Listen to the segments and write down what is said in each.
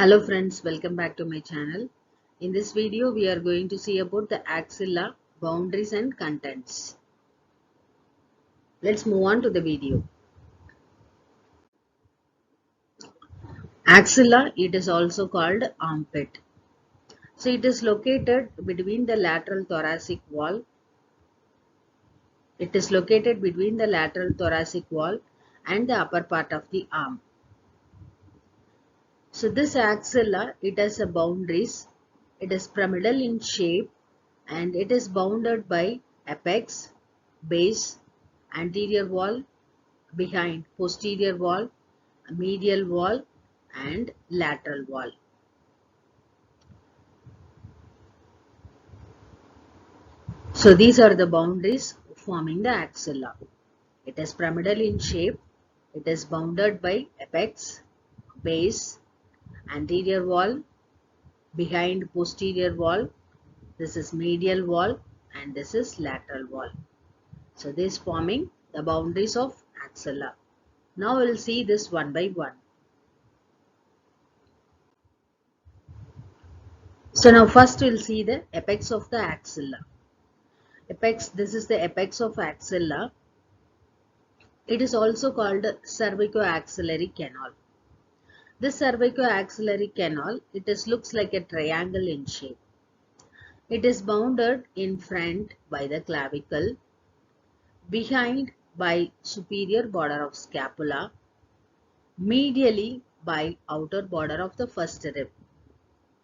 Hello friends, welcome back to my channel. In this video, we are going to see about the axilla, boundaries and contents. Let's move on to the video. Axilla, it is also called armpit. So it is located between the lateral thoracic wall. It is located between the lateral thoracic wall and the upper part of the arm. So this axilla, it has a boundaries. It is pyramidal in shape and it is bounded by apex, base, anterior wall, behind, posterior wall, medial wall and lateral wall. So these are the boundaries forming the axilla. It is pyramidal in shape. It is bounded by apex, base, anterior wall, behind, posterior wall. This is medial wall and this is lateral wall. So this forming the boundaries of axilla. Now we'll see this one by one. So now first we'll see the apex of the axilla. Apex, this is the apex of axilla. It is also called cervicoaxillary canal. This cervicoaxillary canal, looks like a triangle in shape. It is bounded in front by the clavicle, behind by superior border of scapula, medially by outer border of the first rib.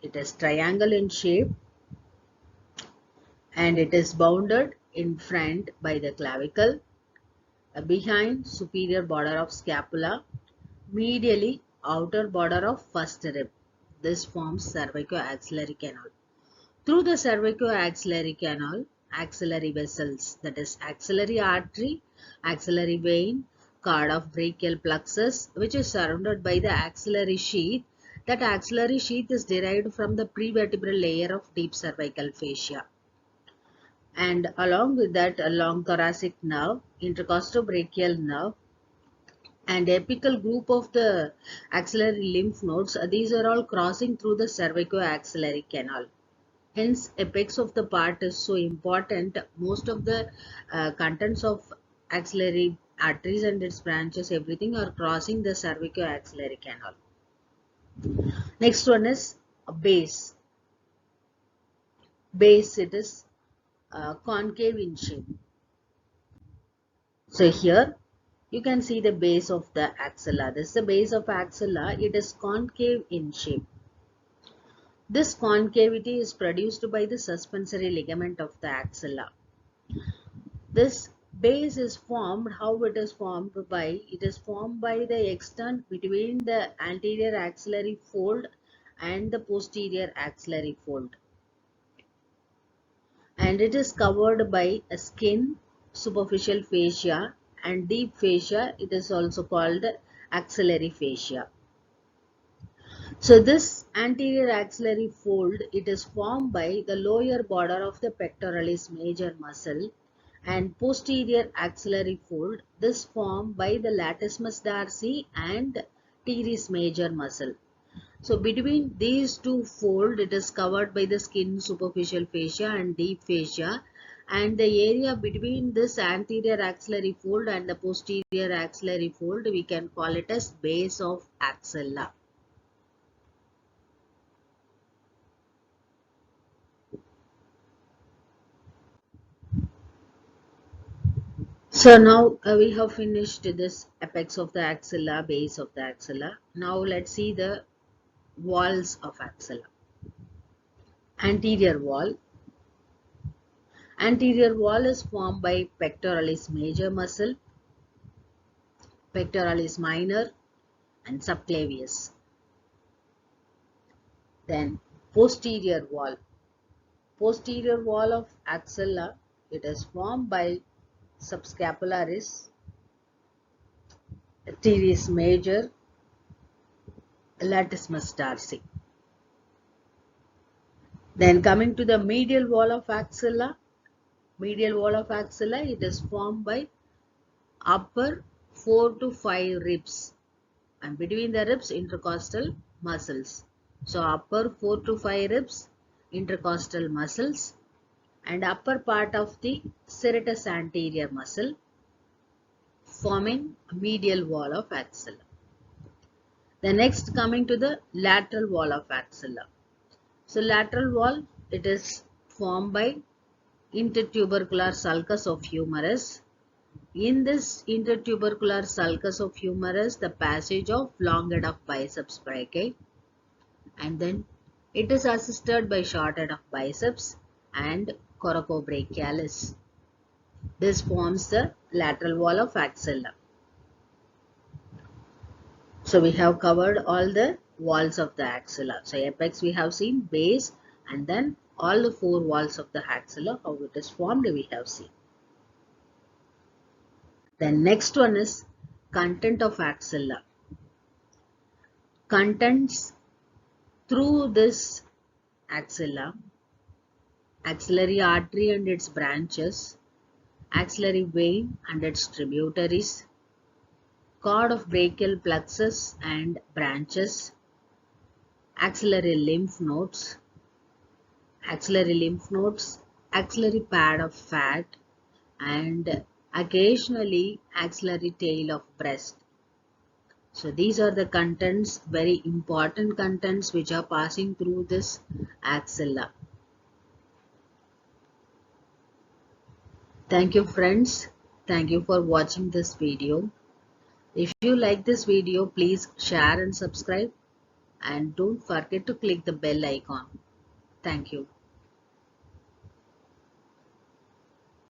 It is triangle in shape and it is bounded in front by the clavicle, behind superior border of scapula, medially outer border of first rib. This forms cervicoaxillary canal. Through the cervicoaxillary canal, axillary vessels, that is axillary artery, axillary vein, cord of brachial plexus, which is surrounded by the axillary sheath. That axillary sheath is derived from the prevertebral layer of deep cervical fascia. And along with that, a long thoracic nerve, intercostobrachial nerve, and apical group of the axillary lymph nodes, these are all crossing through the cervicoaxillary canal. Hence, apex of the part is so important. Most of the contents of axillary arteries and its branches, everything are crossing the cervicoaxillary canal. Next one is a base. Base, it is concave in shape. So here you can see the base of the axilla. This is the base of axilla. It is concave in shape. This concavity is produced by the suspensory ligament of the axilla. This base is formed, how it is formed by? It is formed by the extent between the anterior axillary fold and the posterior axillary fold. And it is covered by a skin, superficial fascia and deep fascia. It is also called axillary fascia. So this anterior axillary fold, it is formed by the lower border of the pectoralis major muscle, and posterior axillary fold, this formed by the latissimus dorsi and teres major muscle. So between these two folds, it is covered by the skin, superficial fascia and deep fascia, and the area between this anterior axillary fold and the posterior axillary fold, we can call it as base of axilla. So now we have finished this apex of the axilla, base of the axilla. Now let's see the walls of axilla. Anterior wall. Anterior wall is formed by pectoralis major muscle, pectoralis minor and subclavius. Then posterior wall. Posterior wall of axilla, it is formed by subscapularis, teres major, latissimus dorsi. Then coming to the medial wall of axilla, it is formed by upper 4 to 5 ribs and between the ribs intercostal muscles. So upper 4 to 5 ribs, intercostal muscles, and upper part of the serratus anterior muscle forming medial wall of axilla. The next coming to the lateral wall of axilla. So lateral wall, it is formed by intertubercular sulcus of humerus. In this intertubercular sulcus of humerus, the passage of long head of biceps brachii, and then it is assisted by short head of biceps and coracobrachialis. This forms the lateral wall of axilla. So we have covered all the walls of the axilla. So apex we have seen, base, and then all the 4 walls of the axilla, how it is formed we have seen. The next one is content of axilla. Contents through this axilla, axillary artery and its branches, axillary vein and its tributaries, cord of brachial plexus and branches, axillary lymph nodes, axillary pad of fat, and occasionally axillary tail of breast. So these are the contents, very important contents which are passing through this axilla. Thank you friends. Thank you for watching this video. If you like this video, please share and subscribe, and don't forget to click the bell icon. Thank you.